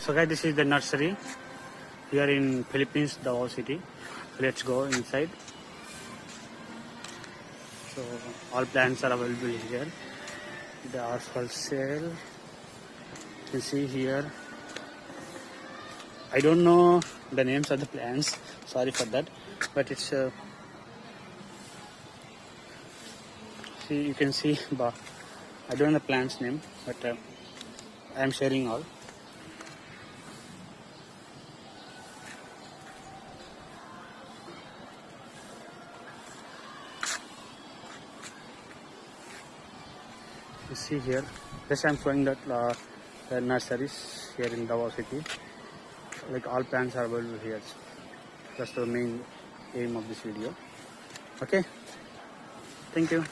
So guys, this is the nursery here in Philippines, Davao City. Let's go inside. So all plants are available here. They are for sale. You see here. I don't know the names of the plants. Sorry for that, but it's see, you can see, but I don't know the plant's name, but I am sharing all. You see here, just I am showing that the nurseries here in Davao City. Like all plants are available here. That's the main aim of this video. Okay, thank you.